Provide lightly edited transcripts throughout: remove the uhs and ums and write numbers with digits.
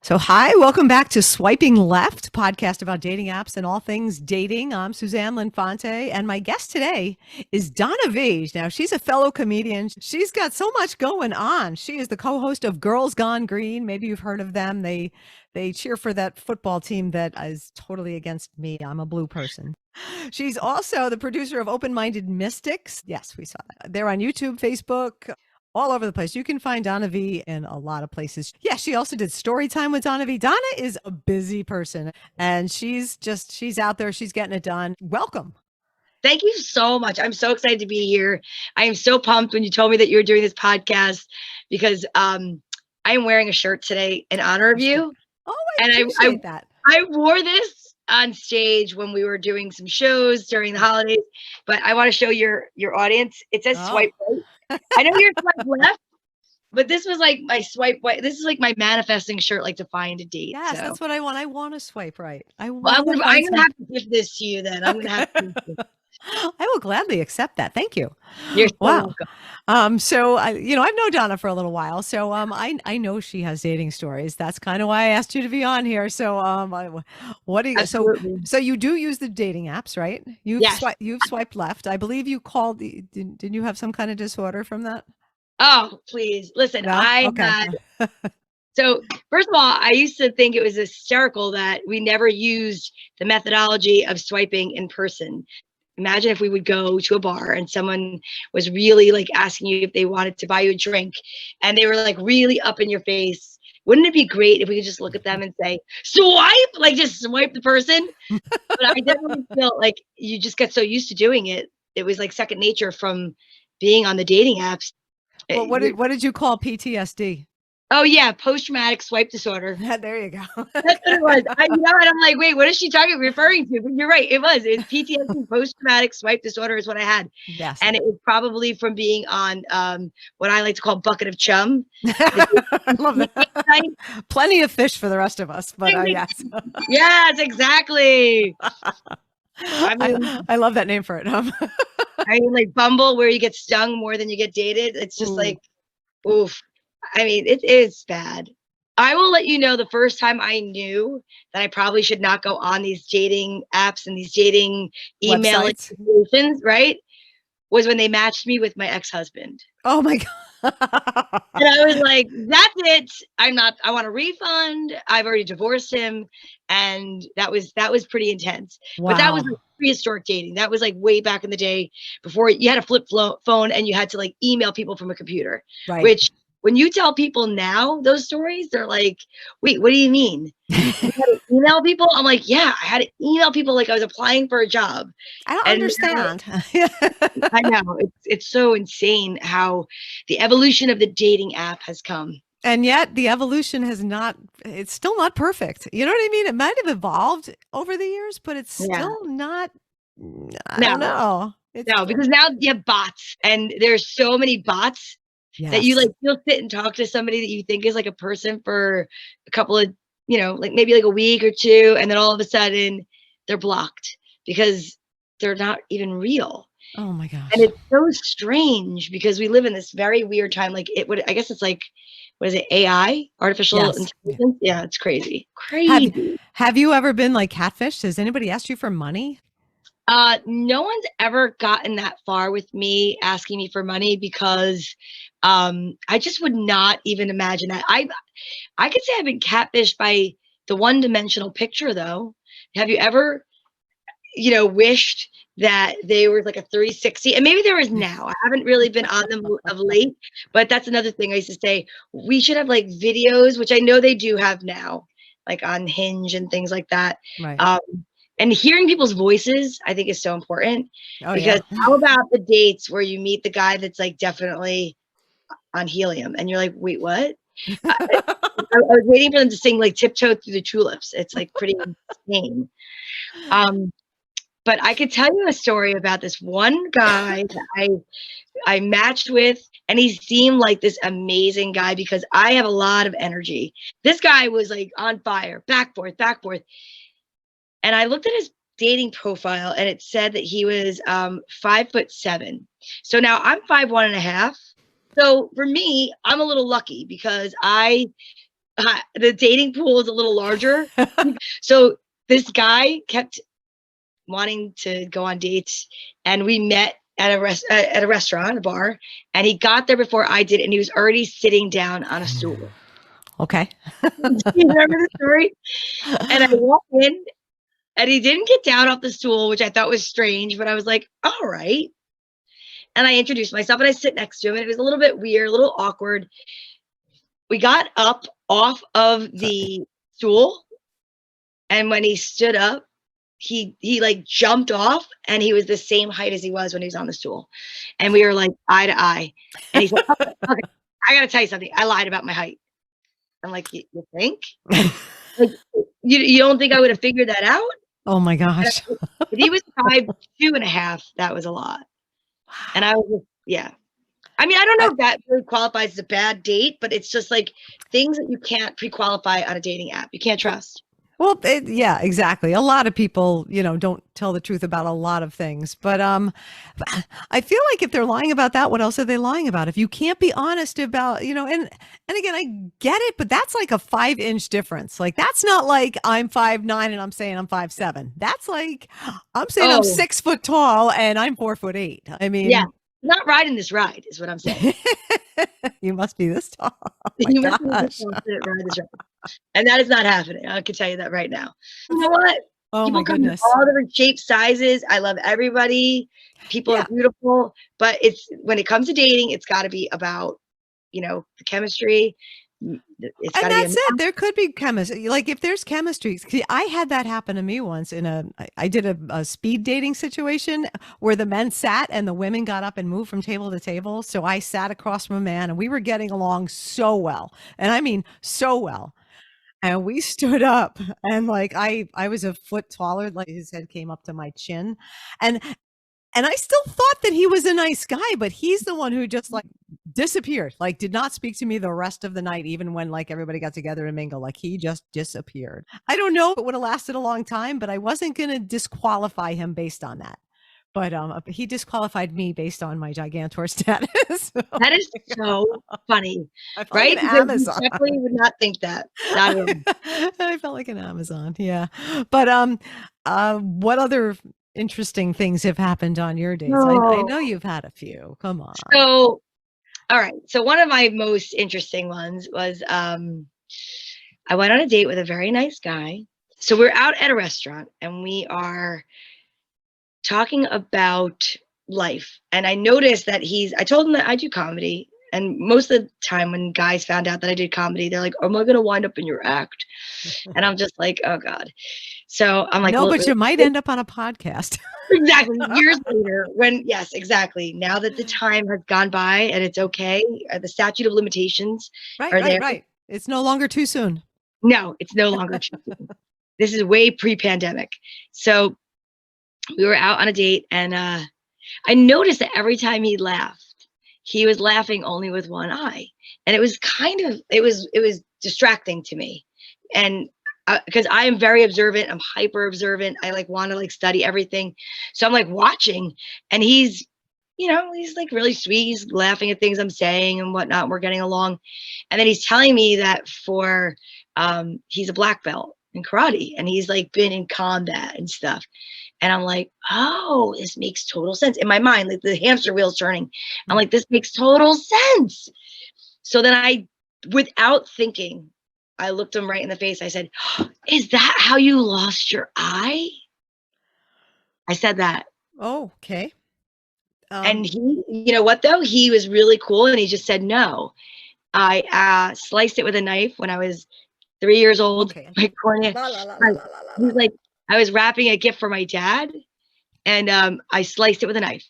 So, hi, welcome back to Swiping Left, podcast about dating apps and all things dating. I'm Suzanne Linfante, and my guest today is Donna Vee. Now, she's a fellow comedian. She's got so much going on. She is the co-host of Girls Gone Green. Maybe you've heard of them. They cheer for that football team that is totally against me. I'm a blue person. She's also the producer of Open Minded Mystics. Yes, we saw that. They're on YouTube, Facebook, all over the place. You can find Donna Vee in a lot of places. Yeah, she also did story time with Donna Vee. Donna is a busy person and she's out there. She's getting it done. Welcome. Thank you so much. I'm so excited to be here. I am so pumped when you told me that you were doing this podcast because I am wearing a shirt today in honor of you. Oh, I appreciate that. I wore this on stage when we were doing some shows during the holidays, but I want to show your audience. It says swipe right. I know you're swipe left, but this was like my swipe right. This is like my manifesting shirt, like to find a date. Yes, that's what I want. I want to swipe right. I'm gonna have to give this to you then. I'm gonna have to. I will gladly accept that. Thank you. You're so welcome. So I've known Donna for a little while. So I know she has dating stories. That's kind of why I asked you to be on here. So what do you? So you do use the dating apps, right? You've swiped left. I believe you called. Didn't you have some kind of disorder from that? Oh, please listen. No? So first of all, I used to think it was hysterical that we never used the methodology of swiping in person. Imagine if we would go to a bar and someone was really like asking you if they wanted to buy you a drink and they were like really up in your face. Wouldn't it be great if we could just look at them and say, swipe, like just swipe the person? But I definitely feel like you just get so used to doing it. It was like second nature from being on the dating apps. Well, what did you call PTSD? Oh yeah, post-traumatic swipe disorder. There you go. That's what it was. I'm like, wait, what is she referring to? But you're right. It was PTSD, post-traumatic swipe disorder is what I had. Yes. And it was probably from being on what I like to call bucket of chum. I love that. Plenty of fish for the rest of us, but yes. Yes, exactly. I love that name for it. I mean, like Bumble, where you get stung more than you get dated. It's just like, oof. I mean, it is bad. I will let you know the first time I knew that I probably should not go on these dating apps and these dating email situations, right? Was when they matched me with my ex-husband. Oh my God. And I was like, that's it. I want a refund. I've already divorced him. And that was pretty intense. Wow. But that was like prehistoric dating. That was like way back in the day before you had a flip phone and you had to like email people from a computer, right? Which when you tell people now those stories, they're like, wait, what do you mean? You had to email people? I'm like, yeah, I had to email people like I was applying for a job. I don't understand. I know. It's so insane how the evolution of the dating app has come. And yet the evolution it's still not perfect. You know what I mean? It might have evolved over the years, but it's still not, I don't know. No, because now you have bots and there's so many bots. Yes. That you'll sit and talk to somebody that you think is like a person for a couple of, like maybe like a week or two. And then all of a sudden they're blocked because they're not even real. Oh my gosh. And it's so strange because we live in this very weird time. Like I guess it's like, what is it? AI, artificial intelligence. Yeah, it's crazy. Crazy. Have you ever been like catfished? Has anybody asked you for money? No one's ever gotten that far with me asking me for money because I just would not even imagine that. I could say I've been catfished by the one-dimensional picture though. Have you ever, wished that they were like a 360? And maybe there is now. I haven't really been on them of late, but that's another thing I used to say. We should have like videos, which I know they do have now, like on Hinge and things like that. Right. And hearing people's voices, I think, is so important. Because how about the dates where you meet the guy that's like definitely on helium and you're like, wait, what? I was waiting for them to sing like Tiptoe Through the Tulips. It's like pretty insane. But I could tell you a story about this one guy that I matched with, and he seemed like this amazing guy because I have a lot of energy. This guy was like on fire, back, forth. And I looked at his dating profile and it said that he was 5'7". So now I'm 5'1.5". So for me, I'm a little lucky because I the dating pool is a little larger. So this guy kept wanting to go on dates, and we met at a restaurant, a bar, and he got there before I did, and he was already sitting down on a stool. Okay. Do you remember the story? And I walked in, and he didn't get down off the stool, which I thought was strange, but I was like, all right. And I introduced myself, and I sit next to him, and it was a little bit weird, a little awkward. We got up off of the stool, and when he stood up, he like jumped off, and he was the same height as he was when he was on the stool. And we were like eye to eye. And he said, okay, I gotta tell you something. I lied about my height. I'm like, you think? Like, you don't think I would have figured that out? Oh my gosh. If he was 5'2.5", that was a lot. And I was just, yeah. I mean, I don't know if that really qualifies as a bad date, but it's just like things that you can't pre-qualify on a dating app. You can't trust. Well, yeah, exactly. A lot of people, don't tell the truth about a lot of things. But I feel like if they're lying about that, what else are they lying about? If you can't be honest about, and again, I get it, but that's like a 5-inch difference. Like that's not like I'm 5'9" and I'm saying I'm 5'7". That's like I'm saying I'm 6 foot tall and I'm 4'8". I mean, yeah, not riding this ride is what I'm saying. You must be this tall. Oh you must be this tall to ride this ride. And that is not happening. I can tell you that right now. You know what? Oh People my come in goodness. all different shapes, sizes. I love everybody. People are beautiful, but when it comes to dating, it's got to be about, the chemistry. It's And that's it. There could be chemistry. Like if there's chemistry, I had that happen to me once I did a speed dating situation where the men sat and the women got up and moved from table to table. So I sat across from a man and we were getting along so well. And I mean, so well. And we stood up and like, I was a foot taller, like his head came up to my chin. And I still thought that he was a nice guy, but he's the one who just like disappeared, like did not speak to me the rest of the night, even when like everybody got together to mingle, like he just disappeared. I don't know if it would have lasted a long time, but I wasn't going to disqualify him based on that. But he disqualified me based on my Gigantor status. That is so funny, right? Like an Amazon. You definitely would not think that. Not even. I felt like an Amazon, yeah. But what other interesting things have happened on your dates? I know you've had a few. Come on. So, all right. So one of my most interesting ones was I went on a date with a very nice guy. So we're out at a restaurant and we are talking about life. And I noticed that I told him that I do comedy. And most of the time when guys found out that I did comedy, they're like, am I going to wind up in your act? And I'm just like, oh God. So I'm like, no, but you might end up on a podcast. Exactly. Years later, yes, exactly. Now that the time has gone by and it's okay, the statute of limitations are there. Right. It's no longer too soon. No, it's no longer too soon. This is way pre-pandemic. So we were out on a date and I noticed that every time he laughed, he was laughing only with one eye. And it was it was distracting to me. And because I am very observant, I'm hyper observant. I like want to like study everything. So I'm like watching and he's like really sweet. He's laughing at things I'm saying and whatnot. We're getting along. And then he's telling me that he's a black belt in karate and he's like been in combat and stuff. And I'm like, oh, this makes total sense. In my mind, like the hamster wheel's turning. I'm like, this makes total sense. So then without thinking, I looked him right in the face. I said, is that how you lost your eye? I said that. Oh, okay. And he, you know what though? He was really cool. And he just said, no, I sliced it with a knife when I was 3 years old. Okay. My cornea. He was like, I was wrapping a gift for my dad and I sliced it with a knife.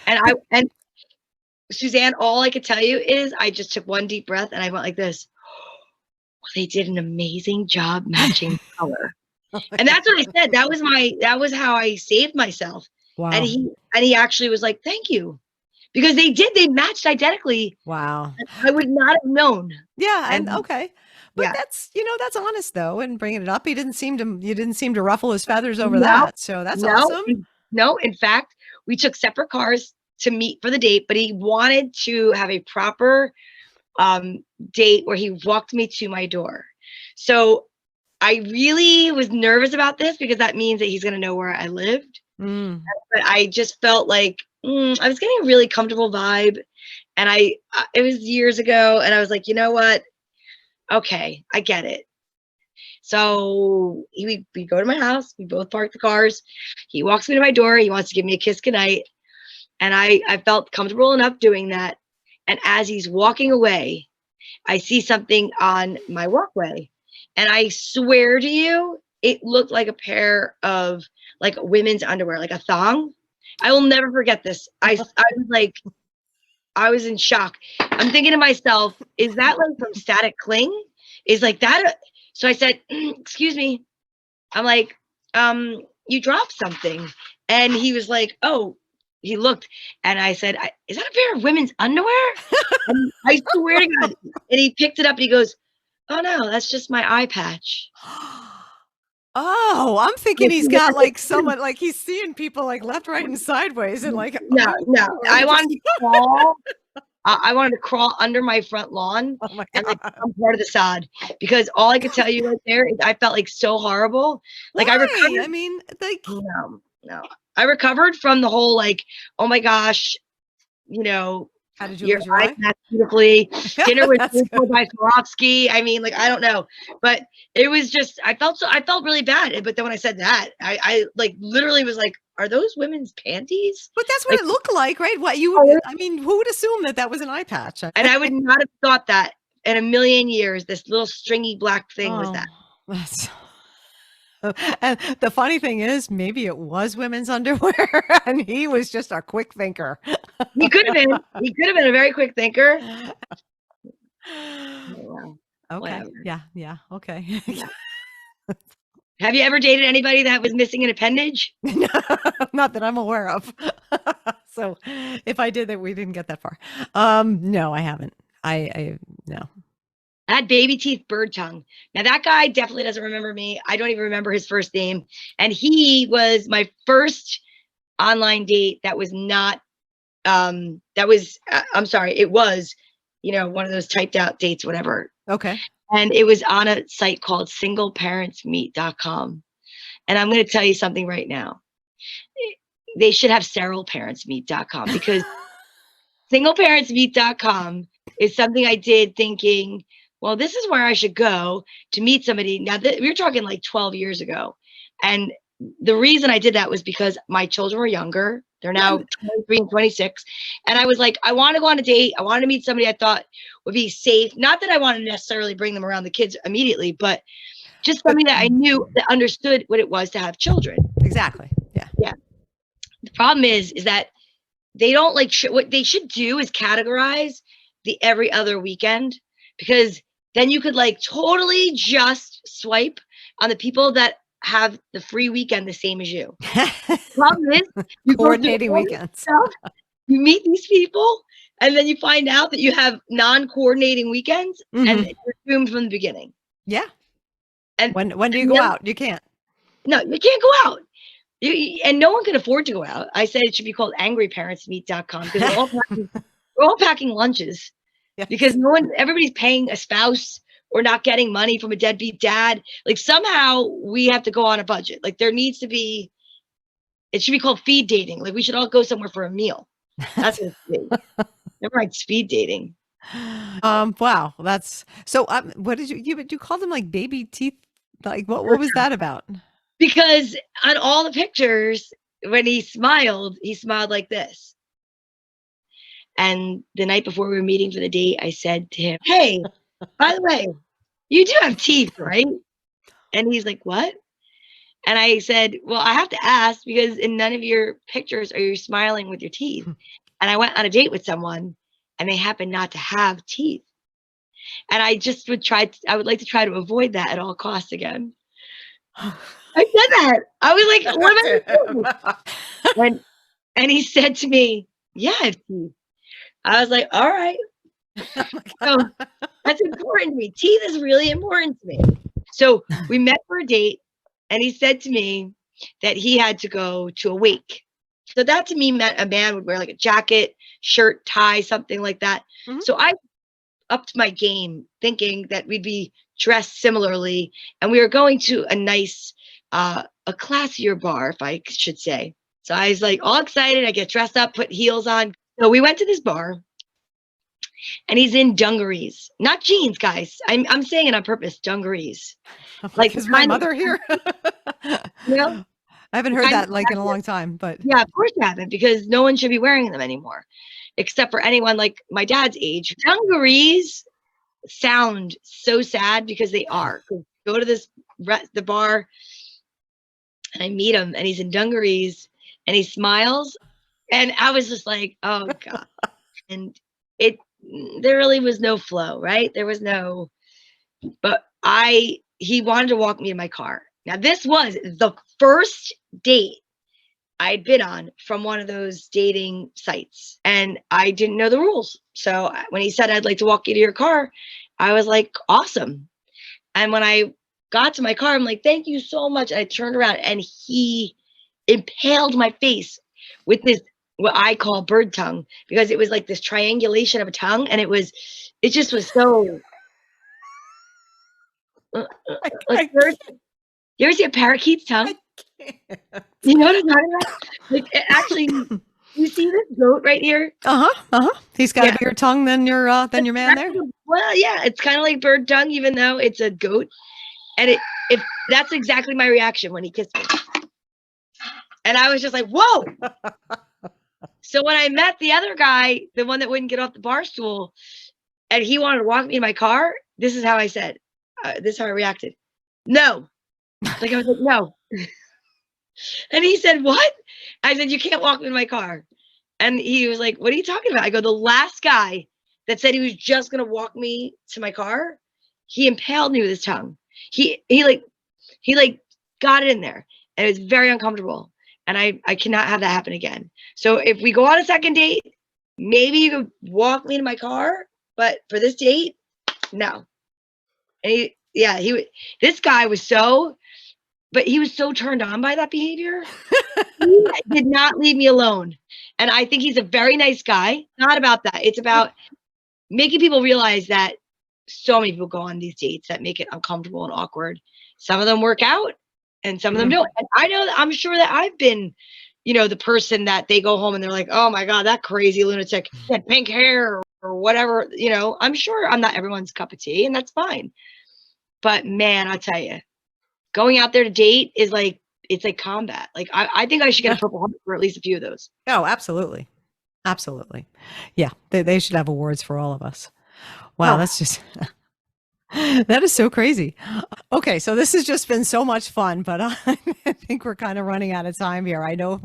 And Suzanne, all I could tell you is I just took one deep breath and I went like this. They did an amazing job matching color. And that's what I said. That was how I saved myself. Wow. And he actually was like, thank you. Because they matched identically. Wow. I would not have known. Yeah. And okay. But that's honest though. And bringing it up, you didn't seem to ruffle his feathers over that. So that's awesome. No, in fact, we took separate cars to meet for the date, but he wanted to have a proper date where he walked me to my door. So I really was nervous about this because that means that he's going to know where I lived. But I just felt like I was getting a really comfortable vibe. And it was years ago. And I was like, you know what? Okay, I get it. So we go to my house. We both park the cars. He walks me to my door. He wants to give me a kiss goodnight. And I felt comfortable enough doing that. And as he's walking away, I see something on my walkway. And I swear to you, it looked like a pair of like women's underwear, like a thong. I will never forget this. I was like, I was in shock. I'm thinking to myself, is that like from Static Cling? Is like that? So I said, excuse me. I'm like, you dropped something. And he was like, oh, he looked. And I said, is that a pair of women's underwear? And I swear to God. And he picked it up and he goes, oh no, that's just my eye patch. Oh, I'm thinking he's got like someone, like he's seeing people like left, right, and sideways, and like no. I wanted to crawl. I wanted to crawl under my front lawn and like become part of the sod, because all I could tell you right there is I felt like so horrible. Like I recovered. I mean, like no. I recovered from the whole like, oh my gosh, you know, how did you lose your eye? Beautifully. Dinner with by Swarovski. I mean, like, I don't know, but it was just, I felt really bad. But then when I said that, I like literally was like, are those women's panties? But that's what like, it looked like, right? What I mean, who would assume that was an eye patch? And I would not have thought that in a million years, this little stringy black thing was that. That's... And the funny thing is, maybe it was women's underwear, and he was just a quick thinker. He could have been. He could have been a very quick thinker. Okay. Whatever. Yeah. Okay. Yeah. Have you ever dated anybody that was missing an appendage? Not that I'm aware of. So if I did that, we didn't get that far. No, I haven't. I no. I had baby teeth, bird tongue. Now that guy definitely doesn't remember me. I don't even remember his first name. And he was my first online date that was not, I'm sorry, it was, one of those typed out dates, whatever. Okay. And it was on a site called singleparentsmeet.com. And I'm going to tell you something right now. They should have seralparentsmeet.com, because singleparentsmeet.com is something I did thinking, well, this is where I should go to meet somebody. Now, we're talking like 12 years ago. And the reason I did that was because my children were younger. They're now 23 and 26. And I was like, I want to go on a date. I wanted to meet somebody I thought would be safe. Not that I wanted to necessarily bring them around the kids immediately, but just somebody that I knew that understood what it was to have children. Exactly. Yeah. Yeah. The problem is that they don't like what they should do is categorize the every other weekend, because then you could like totally just swipe on the people that have the free weekend the same as you. Problem is, you coordinating weekends. Stuff, you meet these people, and then you find out that you have non-coordinating weekends, and you're doomed from the beginning. Yeah. And when do you go out? You can't. No, you can't go out. And no one can afford to go out. I said it should be called angryparentsmeet.com, because we're all packing lunches. Yes. Because everybody's paying a spouse or not getting money from a deadbeat dad. Like somehow we have to go on a budget. Like there needs to be, it should be called feed dating. Like we should all go somewhere for a meal. That's what it's never mind speed dating. Wow. That's so, what did you call them, like baby teeth? Like what was that about? Because on all the pictures, when he smiled like this. And the night before we were meeting for the date, I said to him, hey, by the way, you do have teeth, right? And he's like, what? And I said, well, I have to ask, because in none of your pictures are you smiling with your teeth. And I went on a date with someone and they happen not to have teeth. And I just would like to try to avoid that at all costs again. I said that. I was like, what am I doing? And he said to me, yeah, I have teeth. I was like, all right. So that's important to me. Teeth is really important to me. So we met for a date, and he said to me that he had to go to a wake. So that to me meant a man would wear like a jacket, shirt, tie, something like that. So I upped my game thinking that we'd be dressed similarly. And we were going to a nice, a classier bar, if I should say. So I was like all excited. I get dressed up, put heels on. So we went to this bar and he's in dungarees, not jeans, guys. I'm saying it on purpose, dungarees. Like, is my mother here? You know, I haven't heard that like in a long time, but yeah, of course you haven't, because no one should be wearing them anymore, except for anyone like my dad's age. Dungarees sound so sad because they are. Go to the bar and I meet him and he's in dungarees and he smiles and I was just like, oh God. And there really was no flow, right? There was no, but he wanted to walk me to my car. Now this was the first date I'd been on from one of those dating sites and I didn't know the rules. So when he said, I'd like to walk you to your car, I was like, awesome. And when I got to my car, I'm like, thank you so much. I turned around and he impaled my face with this, what I call bird tongue, because it was like this triangulation of a tongue. And it just was so, like bird. You ever see a parakeet's tongue? You know what I'm talking about? Like, actually, you see this goat right here? He's got a bigger tongue than your man there. Well, yeah, it's kind of like bird tongue, even though it's a goat. And if that's exactly my reaction when he kissed me. And I was just like, whoa. So when I met the other guy, the one that wouldn't get off the bar stool, and he wanted to walk me in my car, this is how I said, this is how I reacted. No. Like I was like, no. And he said, what? I said, you can't walk me in my car. And he was like, what are you talking about? I go, the last guy that said he was just going to walk me to my car, he impaled me with his tongue. He got it in there and it was very uncomfortable. And I cannot have that happen again. So if we go on a second date, maybe you could walk me to my car, but for this date, no. And this guy was but he was so turned on by that behavior. He did not leave me alone. And I think he's a very nice guy. Not about that. It's about making people realize that so many people go on these dates that make it uncomfortable and awkward. Some of them work out and some of them don't. And I know that I'm sure that I've been, the person that they go home and they're like, oh my God, that crazy lunatic had pink hair or whatever. I'm sure I'm not everyone's cup of tea and that's fine. But man, I'll tell you, going out there to date is like, it's like combat. Like I think I should get a Purple Heart for at least a few of those. Oh, absolutely. Absolutely. Yeah. They should have awards for all of us. Wow. That's just, that is so crazy. Okay. So this has just been so much fun, but I think we're kind of running out of time here. I know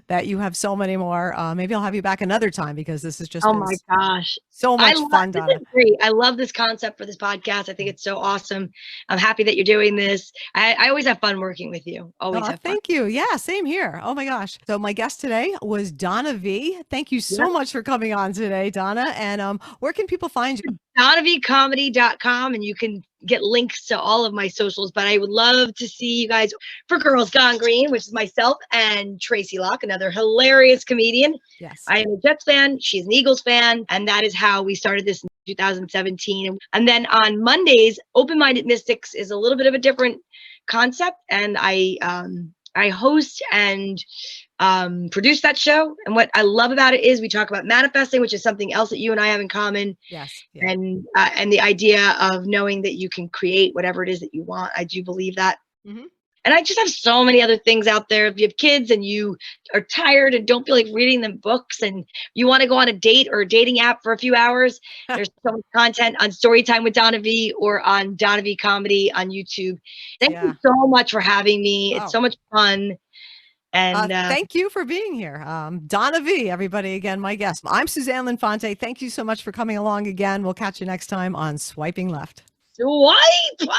that you have so many more. Maybe I'll have you back another time because this is just, oh my gosh, so much fun, Donna. Great. I love this concept for this podcast. I think it's so awesome. I'm happy that you're doing this. I always have fun working with you. Always have fun. Thank you. Yeah, same here. Oh my gosh. So my guest today was Donna Vee. Thank you so much for coming on today, Donna. And where can people find you? DonnaVeeComedy.com, and you can get links to all of my socials. But I would love to see you guys for Girls Gone Green, which is myself and Tracy Locke, another hilarious comedian. Yes. I am a Jets fan. She's an Eagles fan. And that is how we started this in 2017. And then on Mondays, Open Minded Mystics is a little bit of a different concept. And I host and produce that show. And what I love about it is we talk about manifesting, which is something else that you and I have in common. Yes. Yeah. And the idea of knowing that you can create whatever it is that you want. I do believe that. Mm-hmm. And I just have so many other things out there. If you have kids and you are tired and don't feel like reading them books and you want to go on a date or a dating app for a few hours, there's so much content on Storytime with Donna Vee or on Donna Vee Comedy on YouTube. Thank you so much for having me. It's so much fun. And thank you for being here. Donna Vee, everybody, again, my guest. I'm Suzanne Linfante. Thank you so much for coming along again. We'll catch you next time on Swiping Left. Swipe!